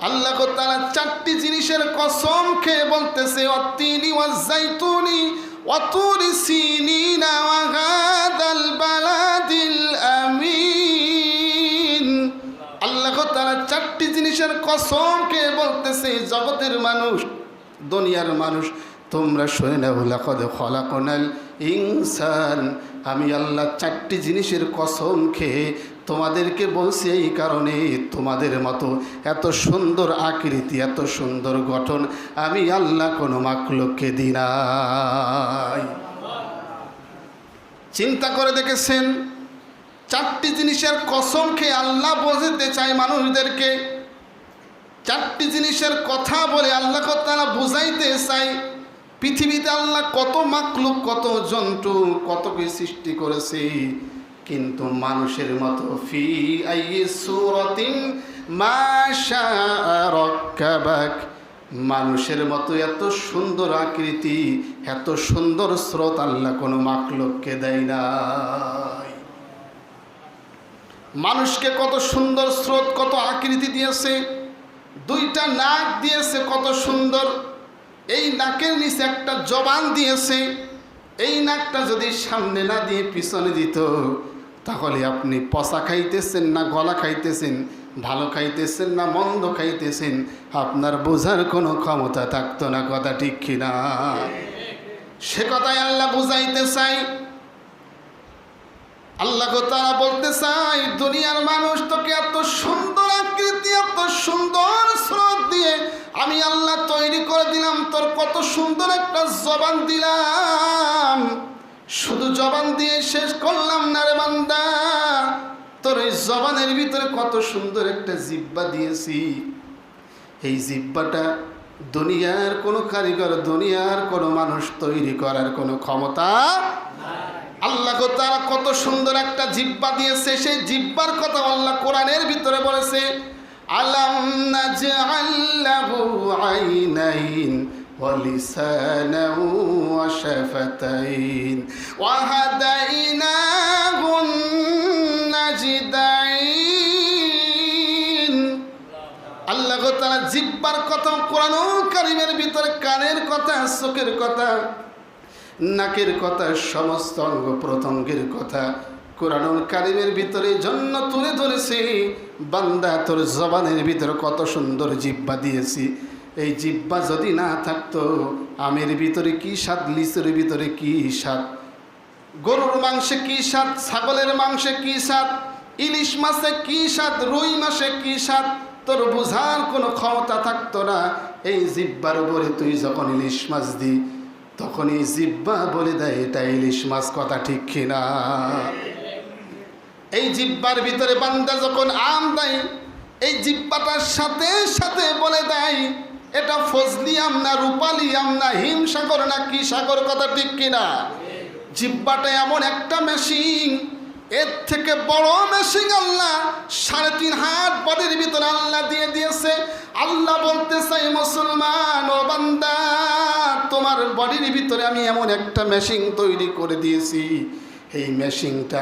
আল্লাহ তাআলা চারটি জিনিসের কসম খেয়ে বলতেছে, ওয়াত্তিনি ওয়াজ্জাইতুনি ওয়া তুরি সিনিনা ওয়া হাদাল বালাদিল আমিন। আল্লাহ তাআলা চারটি জিনিসের কসম খেয়ে বলতেছে, জগতের মানুষ, দুনিয়ার মানুষ, তোমরা শুনে নাও, লাকাদ খলাকনাল ইনসান, আমি আল্লাহ চারটি জিনিসের কসম খেয়ে তোমাদেরকে বলছি এই কারণে, তোমাদের মতো এত সুন্দর আকৃতি, এত সুন্দর গঠন আমি আল্লাহ কোনো মাখলুককে দিই নাই। চিন্তা করে দেখেছেন, চারটি জিনিসের কসম খেয়ে আল্লাহ বোঝাতে চায় মানুষদেরকে, চারটি জিনিসের কথা বলে আল্লাহ তাআলা বুঝাইতে চায় পৃথিবীতে আল্লাহ কত মাখলুক, কত জন্তু, কত কিছু সৃষ্টি করেছে, কিন্তু মানুষের মতো ফি আইয়ি সূরাতিন মা শাআ রাক্কাবাক, মানুষের মতো এত সুন্দর আকৃতি, এত সুন্দর স্রোত আল্লাহ কোনো মাখলুককে দেয় নাই। মানুষকে কত সুন্দর স্রোত, কত আকৃতি দিয়েছে, দুইটা নাক দিয়েছে কত সুন্দর, এই নাকের নিচে একটা জবান দিয়েছে, এই নাকটা যদি সামনে না দিয়ে পিছনে দিত তাহলে আপনি পচা খাইতেছেন না গলা খাইতেছেন, ভালো খাইতেছেন না মন্দ খাইতেছেন, আপনার বোঝার কোনো ক্ষমতা থাকতো না। কথা ঠিক কিনা? সে কথাই আল্লাহ বুঝাইতে চাই। আল্লাহ তাআলা বলতে চাই, দুনিয়ার মানুষ তোকে এত সুন্দর আকৃতি, এত সুন্দর স্রোত দিয়ে আমি আল্লাহ তৈরি করে দিলাম, তোর কত সুন্দর একটা জবান দিলাম, শুধু জবান দিয়ে শেষ করলাম না রে বান্দা, তোর এই জবানের ভিতরে কত সুন্দর একটা জিহ্বা দিয়েছি। এই জিহ্বাটা দুনিয়ার কোনো কারিগর, দুনিয়ার কোনো মানুষ তৈরি করার কোনো ক্ষমতা আল্লাহ তাআলা কত সুন্দর একটা জিহ্বা দিয়েছে। সেই জিহ্বার কথা আল্লাহ কোরআনের ভিতরে বলেছে, আলাম নাজআল লাহু আইনাইন ওয়া লিসানান ওয়া শাফাতাইন ওয়া হাদাইনাহুন নাজদাইন। আল্লাহ তাআলা জিহ্বার কথা কোরআনুল কারীমের ভিতরে কানের কথা, চোখের কথা, নাকের কথা, সমস্ত অঙ্গ প্রত্যঙ্গের কথা কোরআনুল কারীমের ভিতরে জন্য তুলে ধরেছে। বান্দা, তোর জবানের ভিতরে কত সুন্দর জিহ্বা দিয়েছি, এই জিহ্বা যদি না থাকতো আমের ভিতরে কি স্বাদ, লিচুর ভিতরে কি স্বাদ, গরুর মাংসে কি স্বাদ, ছাগলের মাংসে কি স্বাদ, ইলিশ মাছে কি স্বাদ, রুই মাছে কি স্বাদ, তোর বোঝার কোনো ক্ষমতা থাকতো না। এই জিহ্বার উপরে তুই যখন ইলিশ মাছ দি তখন এই জিহ্বা বলে দেয় এটা ইলিশ মাছ। কথা ঠিক কিনা? এই জিহ্বার ভিতরে বান্দা যখন আম দেয়, এই জিহ্বাটার সাথে সাথে বলে দেয় এটা ফজলি আম না রূপালি আম না হিমসাগর না কি সাগর। কথা ঠিক কিনা? জিহ্বাটা এমন একটা মেশিন, এর থেকে বড় মেশিন আল্লাহ 3.5 হাত বডির ভিতরে আল্লাহ দিয়ে দিয়েছে। আল্লাহ বলতে চাই, মুসলমান ও বান্দা, তোমার বডির ভিতরে আমি এমন একটা মেশিন তৈরি করে দিয়েছি, এই মেশিনটা